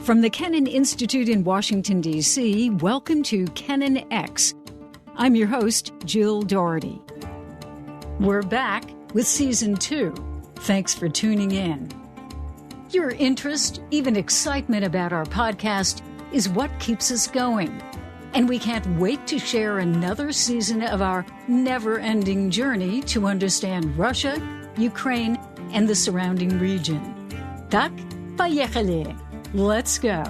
From the Kennan Institute in Washington, D.C., welcome to KennanX. I'm your host, Jill Dougherty. We're back with Season 2. Thanks for tuning in. Your interest, even excitement about our podcast is what keeps us going. And we can't wait to share another season of our never-ending journey to understand Russia, Ukraine, and the surrounding region. Tak, поехали! Let's go.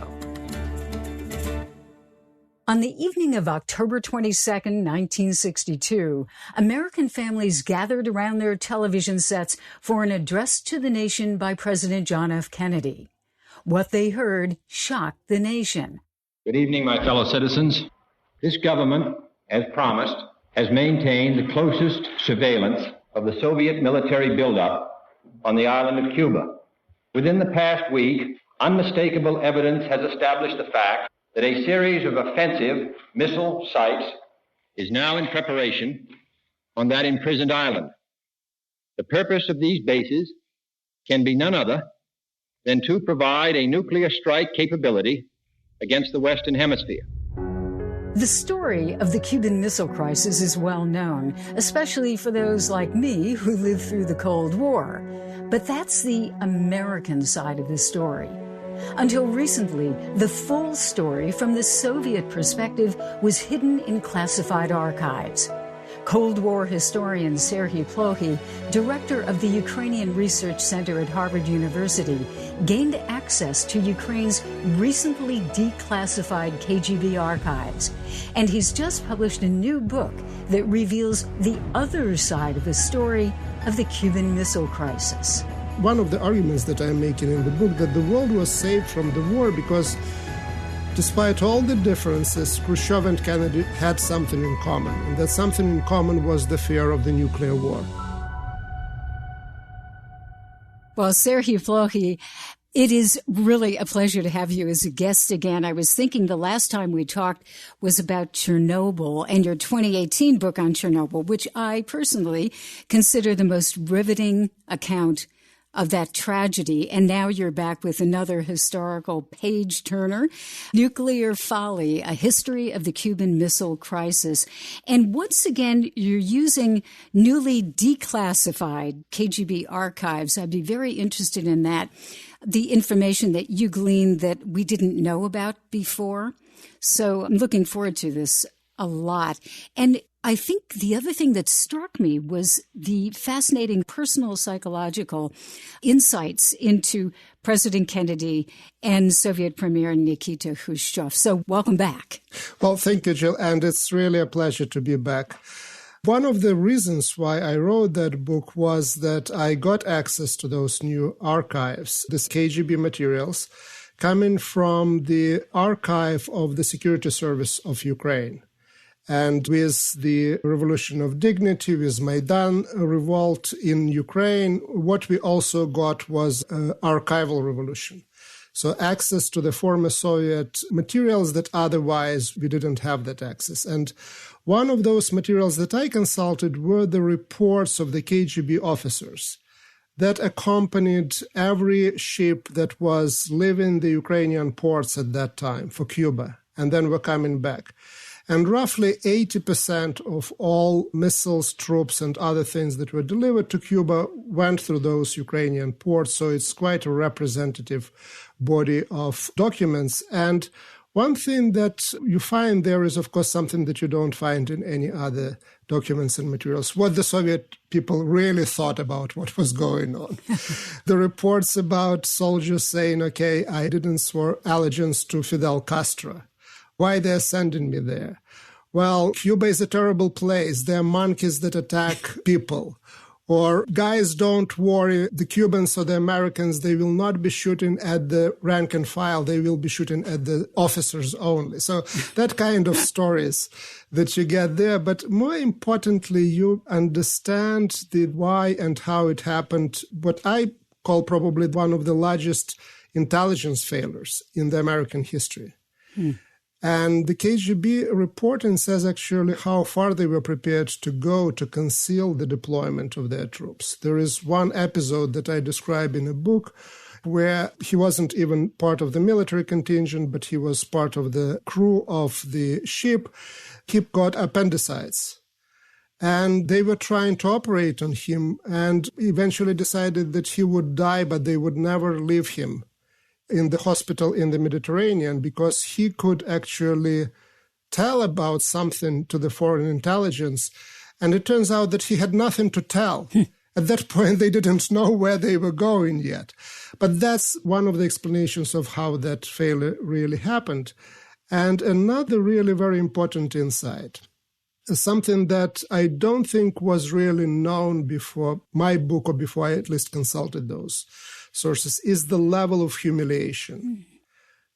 On the evening of October 22nd, 1962, American families gathered around their television sets for an address to the nation by President John F. Kennedy. What they heard shocked the nation. Good evening, my fellow citizens. This government, as promised, has maintained the closest surveillance of the Soviet military buildup on the island of Cuba. Within the past week, unmistakable evidence has established the fact that a series of offensive missile sites is now in preparation on that imprisoned island. The purpose of these bases can be none other than to provide a nuclear strike capability against the Western Hemisphere. The story of the Cuban Missile Crisis is well known, especially for those like me who lived through the Cold War. But that's the American side of the story. Until recently, the full story from the Soviet perspective was hidden in classified archives. Cold War historian Serhii Plokhy, director of the Ukrainian Research Center at Harvard University, gained access to Ukraine's recently declassified KGB archives. And he's just published a new book that reveals the other side of the story of the Cuban Missile Crisis. One of the arguments that I'm making in the book that the world was saved from the war because despite all the differences, Khrushchev and Kennedy had something in common, and that something in common was the fear of the nuclear war. Well, Serhii Plokhy, it is really a pleasure to have you as a guest again. I was thinking the last time we talked was about Chernobyl and your 2018 book on Chernobyl, which I personally consider the most riveting account of that tragedy. And now you're back with another historical page-turner, Nuclear Folly, A History of the Cuban Missile Crisis. And once again, you're using newly declassified KGB archives. I'd be very interested in that, the information that you gleaned that we didn't know about before. So I'm looking forward to this a lot. And I think the other thing that struck me was the fascinating personal psychological insights into President Kennedy and Soviet Premier Nikita Khrushchev. So welcome back. Well, thank you, Jill, and it's really a pleasure to be back. One of the reasons why I wrote that book was that I got access to those new archives, these KGB materials, coming from the archive of the Security Service of Ukraine. And with the Revolution of Dignity, with Maidan revolt in Ukraine, what we also got was an archival revolution. So access to the former Soviet materials that otherwise we didn't have that access. And one of those materials that I consulted were the reports of the KGB officers that accompanied every ship that was leaving the Ukrainian ports at that time for Cuba, and then were coming back. And roughly 80% of all missiles, troops, and other things that were delivered to Cuba went through those Ukrainian ports. So it's quite a representative body of documents. And one thing that you find there is, of course, something that you don't find in any other documents and materials, what the Soviet people really thought about what was going on. The reports about soldiers saying, okay, I didn't swear allegiance to Fidel Castro. Why they're sending me there? Well, Cuba is a terrible place. There are monkeys that attack people. Or guys, don't worry, the Cubans or the Americans, they will not be shooting at the rank and file. They will be shooting at the officers only. So that kind of stories that you get there. But more importantly, you understand the why and how it happened. What I call probably one of the largest intelligence failures in the American history. And the KGB reporting says actually how far they were prepared to go to conceal the deployment of their troops. There is one episode that I describe in a book where he wasn't even part of the military contingent, but he was part of the crew of the ship. He got appendicitis. And they were trying to operate on him and eventually decided that he would die, but they would never leave him in the hospital in the Mediterranean because he could actually tell about something to the foreign intelligence. And it turns out that he had nothing to tell. At that point, they didn't know where they were going yet. But that's one of the explanations of how that failure really happened. And another really very important insight, something that I don't think was really known before my book or before I at least consulted those sources, is the level of humiliation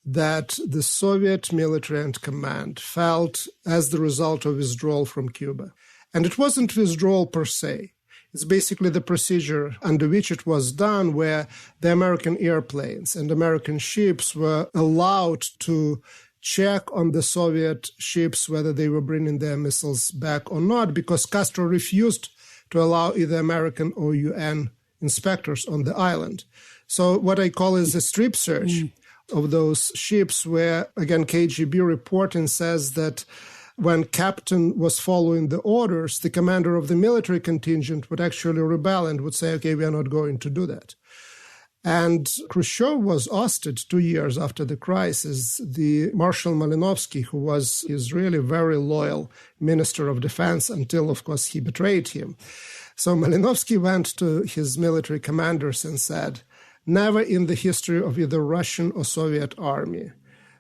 that the Soviet military and command felt as the result of withdrawal from Cuba. And it wasn't withdrawal per se. It's basically the procedure under which it was done, where the American airplanes and American ships were allowed to check on the Soviet ships whether they were bringing their missiles back or not, because Castro refused to allow either American or UN inspectors on the island. So what I call is a strip search of those ships, where, again, KGB reporting says that when captain was following the orders, the commander of the military contingent would actually rebel and would say, okay, we are not going to do that. And Khrushchev was ousted 2 years after the crisis. The Marshal Malinovsky, who was his really very loyal minister of defense until, of course, he betrayed him. So Malinovsky went to his military commanders and said, never in the history of either Russian or Soviet army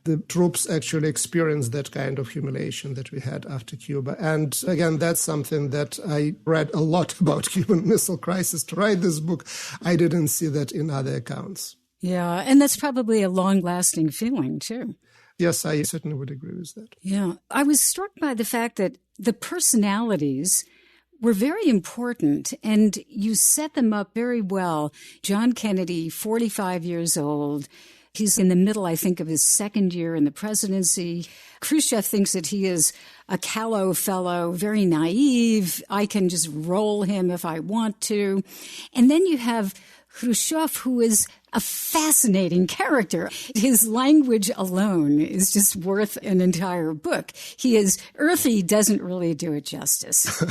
the troops actually experienced that kind of humiliation that we had after Cuba. And again, that's something that I read a lot about Cuban Missile Crisis to write this book. I didn't see that in other accounts. Yeah, and that's probably a long-lasting feeling, too. Yes, I certainly would agree with that. Yeah, I was struck by the fact that the personalities were very important, and you set them up very well. John Kennedy, 45 years old. He's in the middle, I think, of his second year in the presidency. Khrushchev thinks that he is a callow fellow, very naive. I can just roll him if I want to. And then you have Khrushchev, who is a fascinating character. His language alone is just worth an entire book. He is earthy, doesn't really do it justice.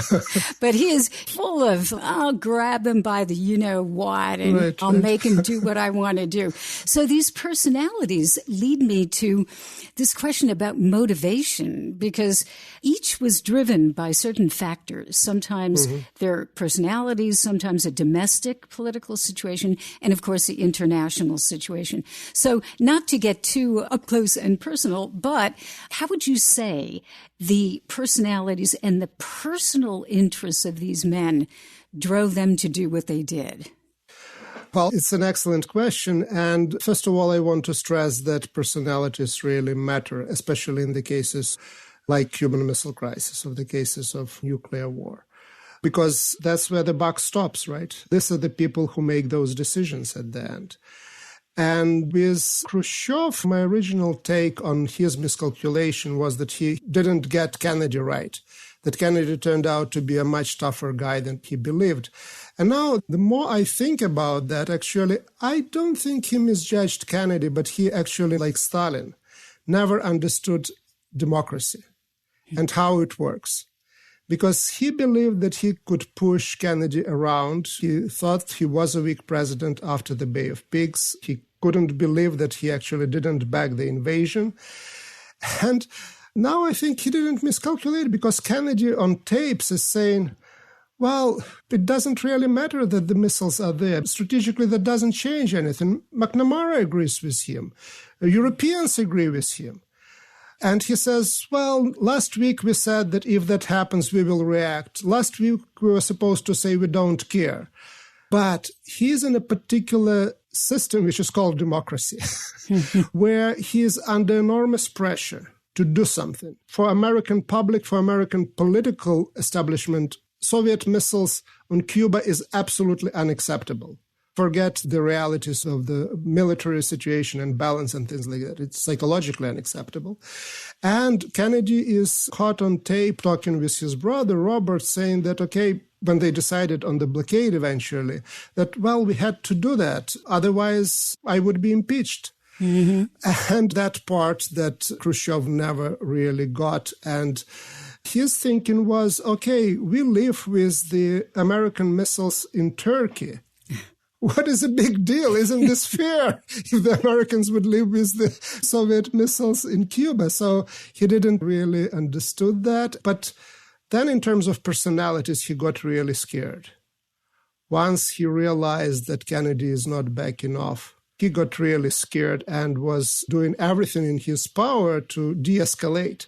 But he is full of, I'll grab him by the you-know-what, and I'll make him do what I want to do. So these personalities lead me to this question about motivation, because each was driven by certain factors. Sometimes their personalities, sometimes a domestic political situation, and of course the international situation. So not to get too up close and personal, but how would you say the personalities and the personal interests of these men drove them to do what they did? Well, it's an excellent question. And first of all, I want to stress that personalities really matter, especially in the cases like Cuban Missile Crisis or the cases of nuclear war. Because that's where the buck stops, right? These are the people who make those decisions at the end. And with Khrushchev, my original take on his miscalculation was that he didn't get Kennedy right, that Kennedy turned out to be a much tougher guy than he believed. And now, the more I think about that, actually, I don't think he misjudged Kennedy, but he actually, like Stalin, never understood democracy and how it works. Because he believed that he could push Kennedy around. He thought he was a weak president after the Bay of Pigs. He couldn't believe that he actually didn't back the invasion. And now I think he didn't miscalculate, because Kennedy on tapes is saying, well, it doesn't really matter that the missiles are there. Strategically, that doesn't change anything. McNamara agrees with him. Europeans agree with him. And he says, well, last week we said that if that happens, we will react. Last week we were supposed to say we don't care. But he's in a particular system which is called democracy, where he is under enormous pressure to do something. For American public, for American political establishment, Soviet missiles on Cuba is absolutely unacceptable. forget the realities of the military situation and balance and things like that. It's psychologically unacceptable. And Kennedy is caught on tape talking with his brother, Robert, saying that, okay, when they decided on the blockade eventually, that, well, we had to do that. Otherwise, I would be impeached. Mm-hmm. And that part that Khrushchev never really got. And his thinking was, okay, we live with the American missiles in Turkey. What is a big deal? Isn't this fair if the Americans would live with the Soviet missiles in Cuba? So he didn't really understood that. But then in terms of personalities, he got really scared. Once he realized that Kennedy is not backing off, he got really scared and was doing everything in his power to de-escalate.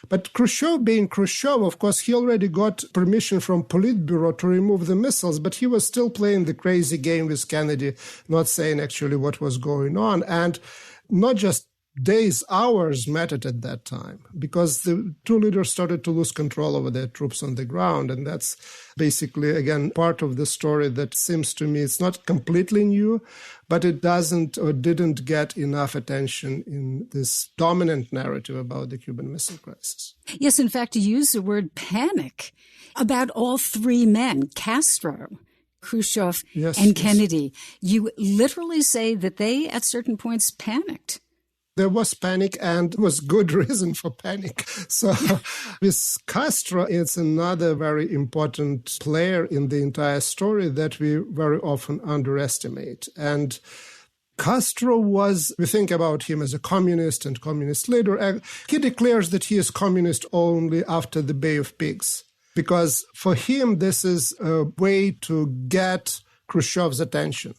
But Khrushchev, being Khrushchev, of course, he already got permission from Politburo to remove the missiles, but he was still playing the crazy game with Kennedy, not saying actually what was going on. And not just days, hours mattered at that time, because the two leaders started to lose control over their troops on the ground. And that's basically, again, part of the story that seems to me it's not completely new, but it doesn't or didn't get enough attention in this dominant narrative about the Cuban Missile Crisis. Yes, in fact, you use the word panic about all three men, Castro, Khrushchev, and Kennedy. You literally say that they, at certain points, panicked. There was panic and was good reason for panic. So with Castro, it's another very important player in the entire story that we very often underestimate. And Castro was, we think about him as a communist and communist leader. He declares that he is communist only after the Bay of Pigs, because for him, this is a way to get Khrushchev's attention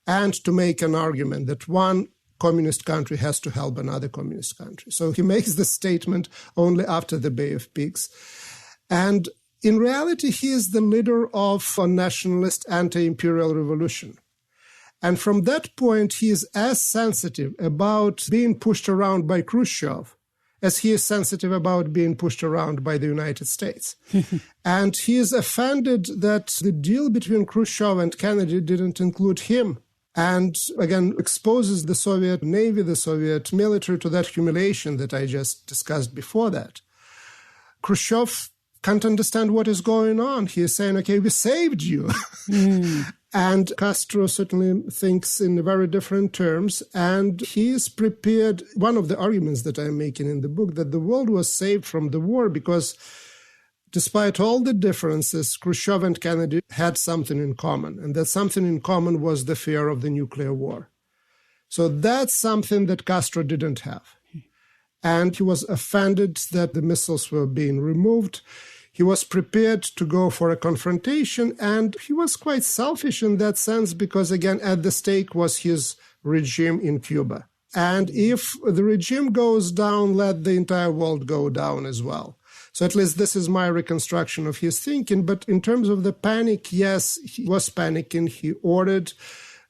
and to make an argument that one communist country has to help another communist country. So he makes the statement only after the Bay of Pigs. And in reality, he is the leader of a nationalist anti-imperial revolution. And from that point, he is as sensitive about being pushed around by Khrushchev as he is sensitive about being pushed around by the United States. And he is offended that the deal between Khrushchev and Kennedy didn't include him. And again, exposes the Soviet Navy, the Soviet military to that humiliation that I just discussed before that. Khrushchev can't understand what is going on. He is saying, okay, we saved you. And Castro certainly thinks in very different terms. And he is prepared, one of the arguments that I'm making in the book, that the world was saved from the war because despite all the differences, Khrushchev and Kennedy had something in common, and that something in common was the fear of the nuclear war. So that's something that Castro didn't have. And he was offended that the missiles were being removed. He was prepared to go for a confrontation, and he was quite selfish in that sense because, again, at the stake was his regime in Cuba. And if the regime goes down, let the entire world go down as well. So at least this is my reconstruction of his thinking. But in terms of the panic, yes, he was panicking. He ordered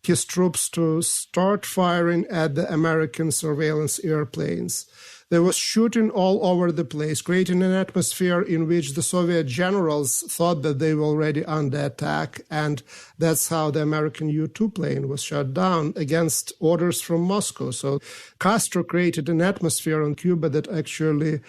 his troops to start firing at the American surveillance airplanes. There was shooting all over the place, creating an atmosphere in which the Soviet generals thought that they were already under attack. And that's how the American U-2 plane was shot down against orders from Moscow. So Castro created an atmosphere on Cuba that actually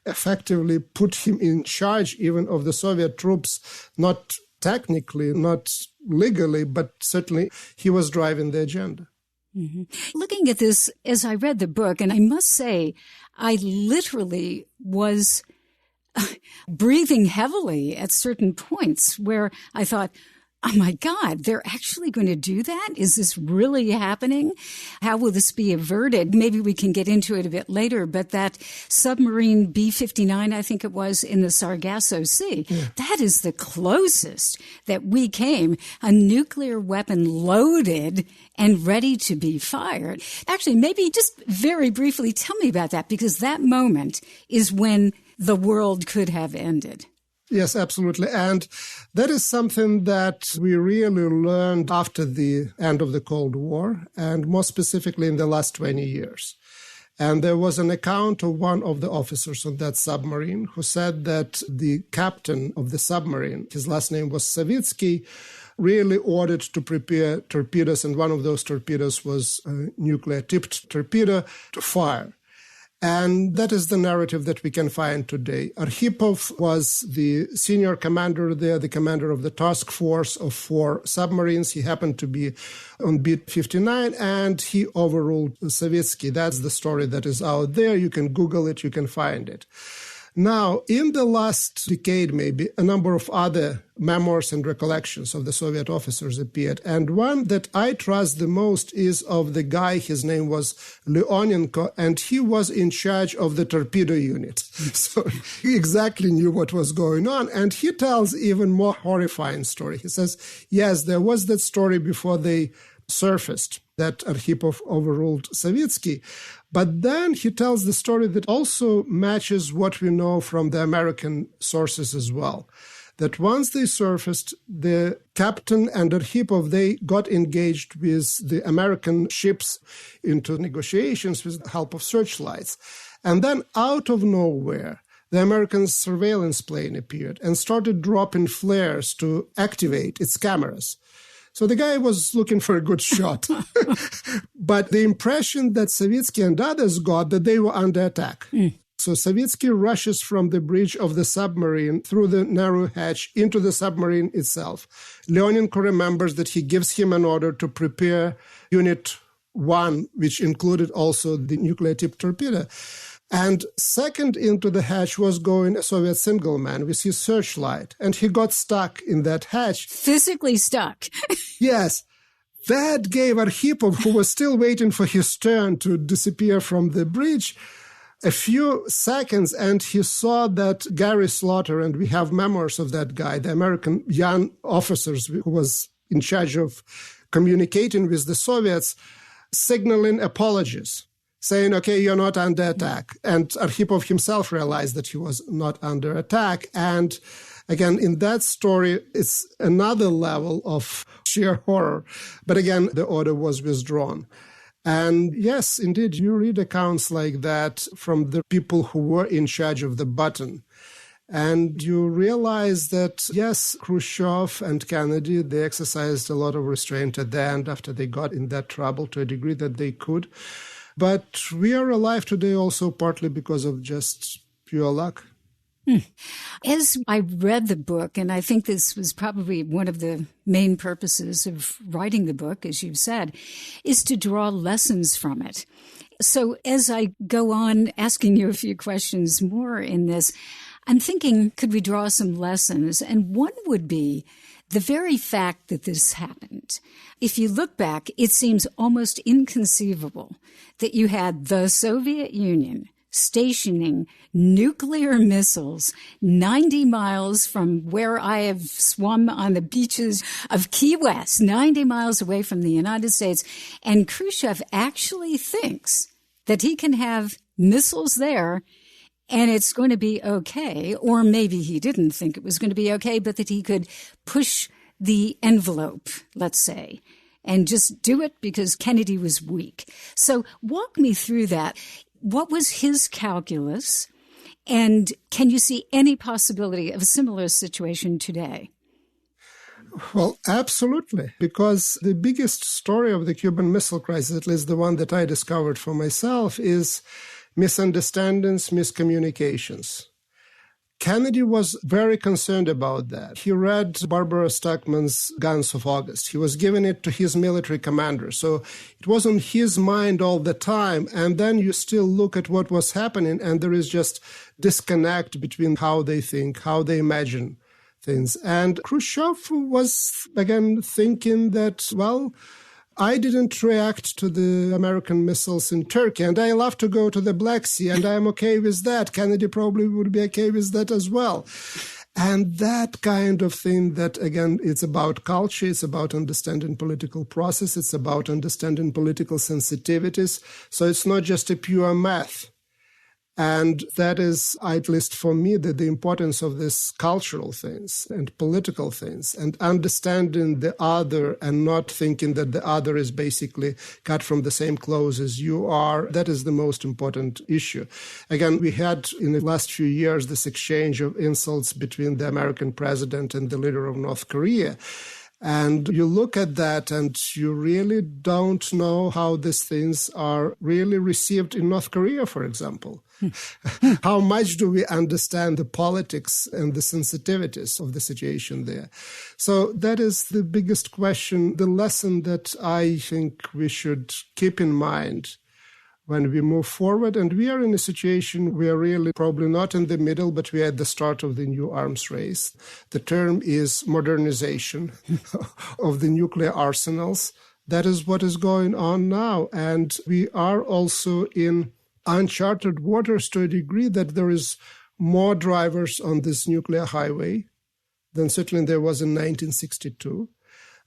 effectively put him in charge even of the Soviet troops, not technically, not legally, but certainly he was driving the agenda. Mm-hmm. Looking at this, as I read the book, and I must say, I literally was breathing heavily at certain points where I thought, oh my God, they're actually going to do that? Is this really happening? How will this be averted? Maybe we can get into it a bit later, but that submarine B-59, I think it was, in the Sargasso Sea, that is the closest that we came, a nuclear weapon loaded and ready to be fired. Actually, maybe just very briefly tell me about that, because that moment is when the world could have ended. Yes, absolutely. And that is something that we really learned after the end of the Cold War, and more specifically in the last 20 years. And there was an account of one of the officers on that submarine who said that the captain of the submarine, his last name was Savitsky, really ordered to prepare torpedoes, and one of those torpedoes was a nuclear-tipped torpedo to fire. And that is the narrative that we can find today. Arkhipov was the senior commander there, the commander of the task force of 4 submarines. He happened to be on beat 59, and he overruled Savitsky. That's the story that is out there. You can Google it, you can find it. Now, in the last decade, maybe, a number of other memoirs and recollections of the Soviet officers appeared. And one that I trust the most is of the guy, his name was Leonenko, and he was in charge of the torpedo unit. So he exactly knew what was going on. And he tells even more horrifying story. He says, yes, there was that story before they surfaced that Arkhipov overruled Savitsky. But then he tells the story that also matches what we know from the American sources as well. That once they surfaced, the captain and Arkhipov, they got engaged with the American ships into negotiations with the help of searchlights. And then out of nowhere, the American surveillance plane appeared and started dropping flares to activate its cameras. So the guy was looking for a good shot. But the impression that Savitsky and others got that they were under attack. So Savitsky rushes from the bridge of the submarine through the narrow hatch into the submarine itself. Leonenko remembers that he gives him an order to prepare Unit 1, which included also the nuclear-tipped torpedo. And second into the hatch was going a Soviet single man with his searchlight. And he got stuck in that hatch. Physically stuck. Yes. That gave Arkhipov, who was still waiting for his turn to disappear from the bridge, a few seconds, and he saw that Gary Slaughter, and we have memoirs of that guy, the American young officers who was in charge of communicating with the Soviets, signaling apologies, saying, okay, you're not under attack. And Arkhipov himself realized that he was not under attack. And again, in that story, it's another level of sheer horror. But again, the order was withdrawn. And yes, indeed, you read accounts like that from the people who were in charge of the button. And you realize that, yes, Khrushchev and Kennedy, they exercised a lot of restraint at the end after they got in that trouble to a degree that they could. But we are alive today also partly because of just pure luck. As I read the book, and I think this was probably one of the main purposes of writing the book, as you've said, is to draw lessons from it. So as I go on asking you a few questions more in this, I'm thinking, could we draw some lessons? And one would be the very fact that this happened. If you look back, it seems almost inconceivable that you had the Soviet Union stationing nuclear missiles 90 miles from where I have swum on the beaches of Key West, 90 miles away from the United States. And Khrushchev actually thinks that he can have missiles there and it's going to be okay. Or maybe he didn't think it was going to be okay, but that he could push the envelope, let's say, and just do it because Kennedy was weak. So walk me through that. What was his calculus? And can you see any possibility of a similar situation today? Well, absolutely, because the biggest story of the Cuban Missile Crisis, at least the one that I discovered for myself, is misunderstandings, miscommunications. Kennedy was very concerned about that. He read Barbara Stuckman's Guns of August. He was giving it to his military commander. So it was on his mind all the time. And then you still look at what was happening, and there is just disconnect between how they think, how they imagine things. And Khrushchev was, again, thinking that, well, I didn't react to the American missiles in Turkey, and I love to go to the Black Sea, and I'm okay with that. Kennedy probably would be okay with that as well. And that kind of thing that, again, it's about culture, it's about understanding political process, it's about understanding political sensitivities. So it's not just a pure math. And that is, at least for me, the importance of these cultural things and political things and understanding the other and not thinking that the other is basically cut from the same cloth as you are. That is the most important issue. Again, we had in the last few years this exchange of insults between the American president and the leader of North Korea. And you look at that and you really don't know how these things are really received in North Korea, for example. How much do we understand the politics and the sensitivities of the situation there? So that is the biggest question, the lesson that I think we should keep in mind when we move forward. And we are in a situation where really probably not in the middle, but we are at the start of the new arms race. The term is modernization of the nuclear arsenals. That is what is going on now. And we are also in uncharted waters to a degree that there is more drivers on this nuclear highway than certainly there was in 1962.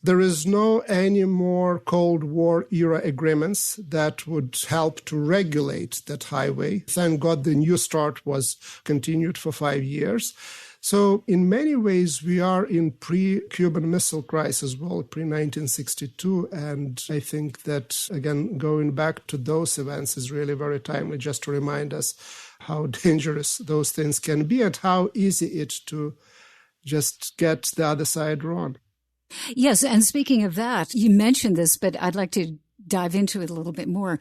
There is no any more Cold War era agreements that would help to regulate that highway. Thank God the New START was continued for 5 years. So in many ways, we are in pre-Cuban Missile Crisis, well, pre-1962. And I think that, again, going back to those events is really very timely, just to remind us how dangerous those things can be and how easy it to just get the other side wrong. Yes, and speaking of that, you mentioned this, but I'd like to dive into it a little bit more.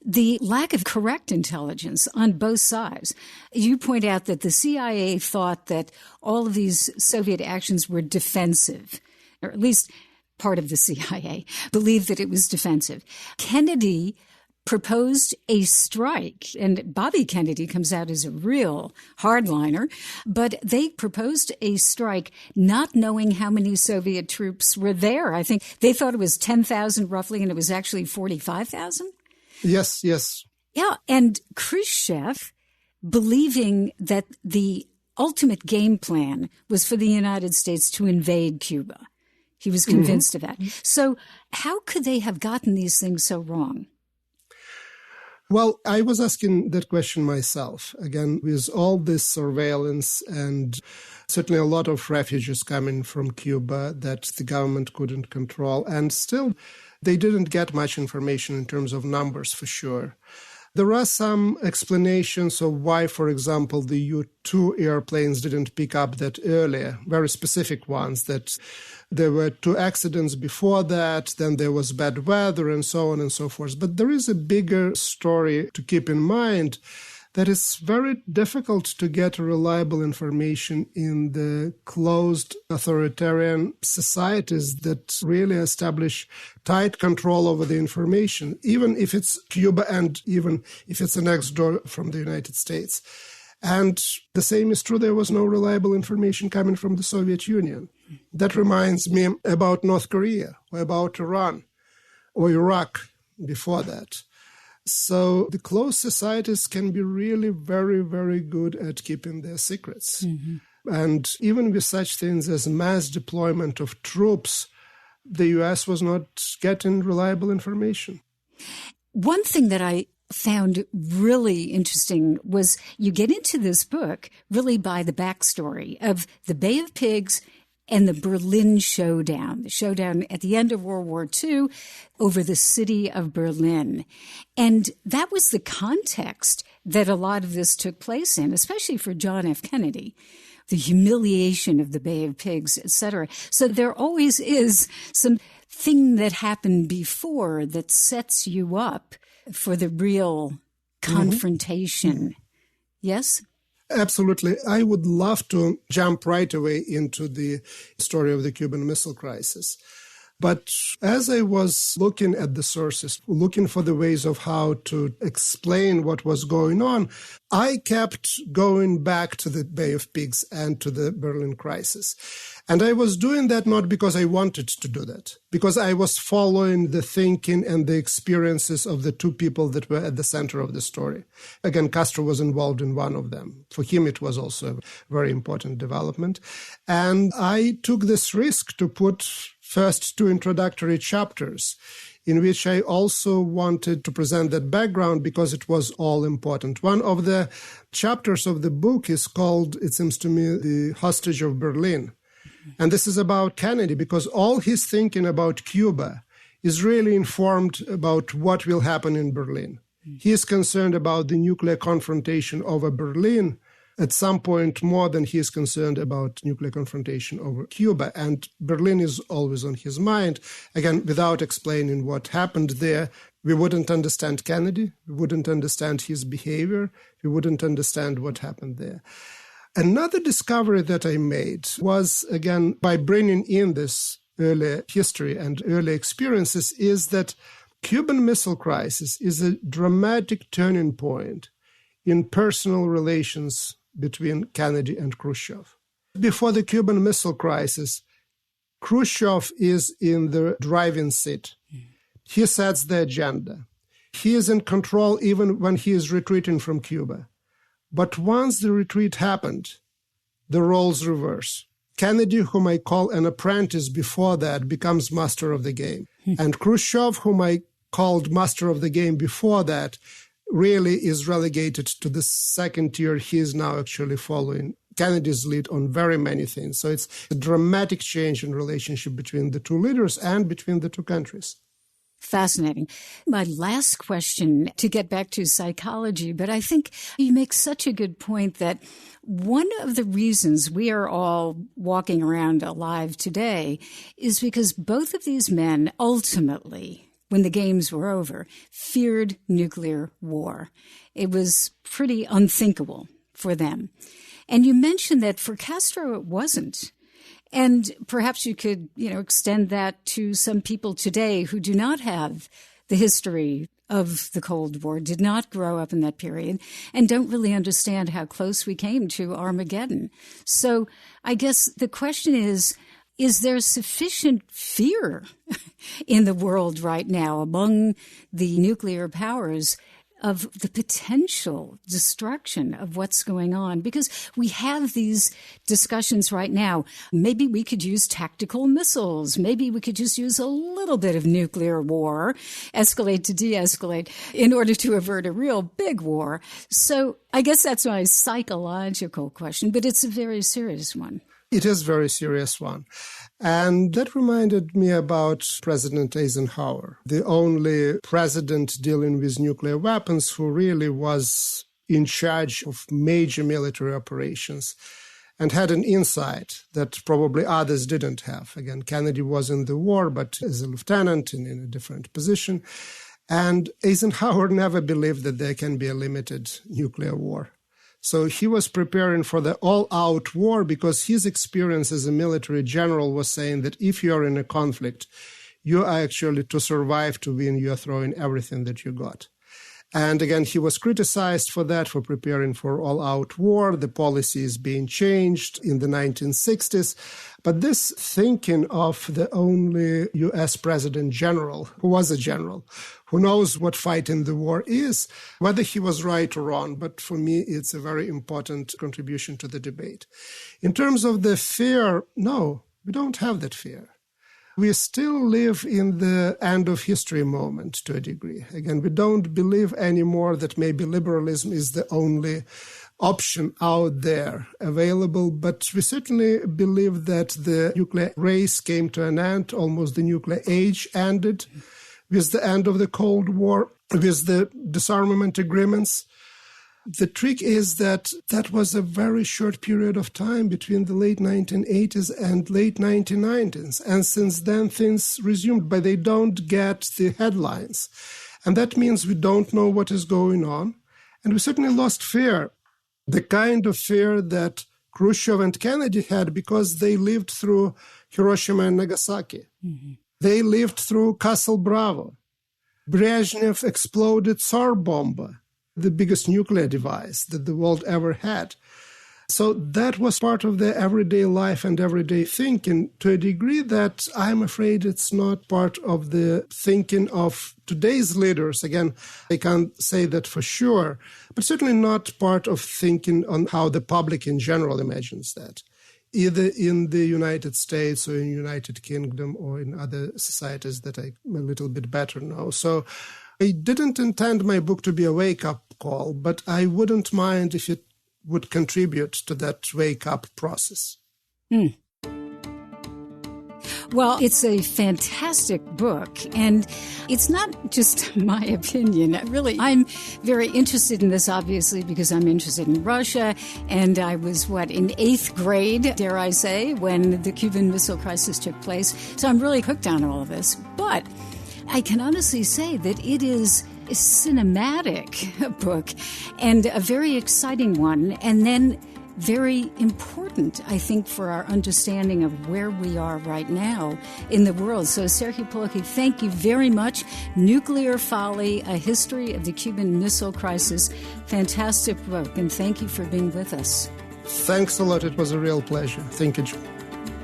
The lack of correct intelligence on both sides. You point out that the CIA thought that all of these Soviet actions were defensive, or at least part of the CIA believed that it was defensive. Kennedy proposed a strike, and Bobby Kennedy comes out as a real hardliner, but they proposed a strike not knowing how many Soviet troops were there. I think they thought it was 10,000 roughly, and it was actually 45,000? Yes, yes. Yeah, and Khrushchev, believing that the ultimate game plan was for the United States to invade Cuba. He was convinced of that. So how could they have gotten these things so wrong? Well, I was asking that question myself. Again, with all this surveillance and certainly a lot of refugees coming from Cuba that the government couldn't control, and still they didn't get much information in terms of numbers for sure. There are some explanations of why, for example, the U-2 airplanes didn't pick up that earlier, very specific ones, that there were 2 accidents before that, then there was bad weather and so on and so forth. But there is a bigger story to keep in mind that it's very difficult to get reliable information in the closed authoritarian societies that really establish tight control over the information, even if it's Cuba and even if it's the next door from the United States. And the same is true, there was no reliable information coming from the Soviet Union. That reminds me about North Korea, or about Iran, or Iraq before that. So the closed societies can be really very, very good at keeping their secrets. And even with such things as mass deployment of troops, the U.S. was not getting reliable information. One thing that I found really interesting was you get into this book really by the backstory of the Bay of Pigs and the Berlin Showdown, the showdown at the end of World War II over the city of Berlin. And that was the context that a lot of this took place in, especially for John F. Kennedy, the humiliation of the Bay of Pigs, etc. So there always is some thing that happened before that sets you up for the real confrontation. Yes? Absolutely. I would love to jump right away into the story of the Cuban Missile Crisis. But as I was looking at the sources, looking for the ways of how to explain what was going on, I kept going back to the Bay of Pigs and to the Berlin crisis. And I was doing that not because I wanted to do that, because I was following the thinking and the experiences of the 2 people that were at the center of the story. Again, Castro was involved in one of them. For him, it was also a very important development. And I took this risk to put first 2 introductory chapters in which I also wanted to present that background because it was all important. One of the chapters of the book is called, it seems to me, The Hostage of Berlin. And this is about Kennedy because all his thinking about Cuba is really informed about what will happen in Berlin. He is concerned about the nuclear confrontation over Berlin at some point more than he is concerned about nuclear confrontation over Cuba. And Berlin is always on his mind. Again, without explaining what happened there, we wouldn't understand Kennedy. We wouldn't understand his behavior. We wouldn't understand what happened there. Another discovery that I made was, again, by bringing in this early history and early experiences, is that Cuban Missile Crisis is a dramatic turning point in personal relations between Kennedy and Khrushchev. Before the Cuban Missile Crisis, Khrushchev is in the driving seat. He sets the agenda. He is in control even when he is retreating from Cuba. But once the retreat happened, the roles reverse. Kennedy, whom I call an apprentice before that, becomes master of the game. And Khrushchev, whom I called master of the game before that, really is relegated to the second tier. He is now actually following Kennedy's lead on very many things. So it's a dramatic change in relationship between the two leaders and between the two countries. Fascinating. My last question, to get back to psychology, but I think you make such a good point that one of the reasons we are all walking around alive today is because both of these men ultimately, when the games were over, feared nuclear war. It was pretty unthinkable for them. And you mentioned that for Castro it wasn't. And perhaps you could, extend that to some people today who do not have the history of the Cold War, did not grow up in that period, and don't really understand how close we came to Armageddon. So I guess the question is there sufficient fear in the world right now among the nuclear powers of the potential destruction of what's going on? Because we have these discussions right now. Maybe we could use tactical missiles. Maybe we could just use a little bit of nuclear war, escalate to de-escalate, in order to avert a real big war. So I guess that's my psychological question, but it's a very serious one. It is a very serious one. And that reminded me about President Eisenhower, the only president dealing with nuclear weapons who really was in charge of major military operations and had an insight that probably others didn't have. Again, Kennedy was in the war, but as a lieutenant and in a different position. And Eisenhower never believed that there can be a limited nuclear war. So he was preparing for the all-out war because his experience as a military general was saying that if you are in a conflict, you are actually, to survive, to win, you are throwing everything that you got. And again, he was criticized for that, for preparing for all-out war. The policy is being changed in the 1960s. But this thinking of the only U.S. president general, who was a general, who knows what fighting the war is, whether he was right or wrong, but for me, it's a very important contribution to the debate. In terms of the fear, no, we don't have that fear. We still live in the end of history moment to a degree. Again, we don't believe anymore that maybe liberalism is the only option out there available, but we certainly believe that the nuclear race came to an end, almost the nuclear age ended with the end of the Cold War, with the disarmament agreements. The trick is that that was a very short period of time between the late 1980s and late 1990s. And since then, things resumed, but they don't get the headlines. And that means we don't know what is going on. And we certainly lost fear, the kind of fear that Khrushchev and Kennedy had because they lived through Hiroshima and Nagasaki. Mm-hmm. They lived through Castle Bravo. Brezhnev exploded Tsar Bomba, the biggest nuclear device that the world ever had. So that was part of their everyday life and everyday thinking to a degree that I'm afraid it's not part of the thinking of today's leaders. Again, I can't say that for sure, but certainly not part of thinking on how the public in general imagines that, either in the United States or in the United Kingdom or in other societies that I a little bit better know. So I didn't intend my book to be a wake-up call, but I wouldn't mind if it would contribute to that wake-up process. Well, it's a fantastic book, and it's not just my opinion. Really, I'm very interested in this, obviously, because I'm interested in Russia, and I was, in 8th grade, dare I say, when the Cuban Missile Crisis took place. So I'm really hooked on all of this. But I can honestly say that it is a cinematic book and a very exciting one, and then very important, I think, for our understanding of where we are right now in the world. So, Serhii Plokhy, thank you very much. Nuclear Folly, A History of the Cuban Missile Crisis. Fantastic book, and thank you for being with us. Thanks a lot. It was a real pleasure. Thank you.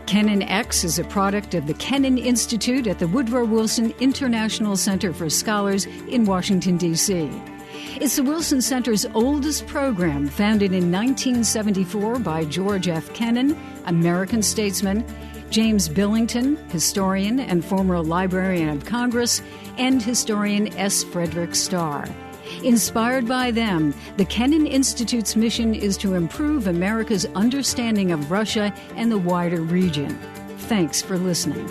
KennanX is a product of the Kennan Institute at the Woodrow Wilson International Center for Scholars in Washington, D.C. It's the Wilson Center's oldest program, founded in 1974 by George F. Kennan, American statesman, James Billington, historian and former Librarian of Congress, and historian S. Frederick Starr. Inspired by them, the Kennan Institute's mission is to improve America's understanding of Russia and the wider region. Thanks for listening.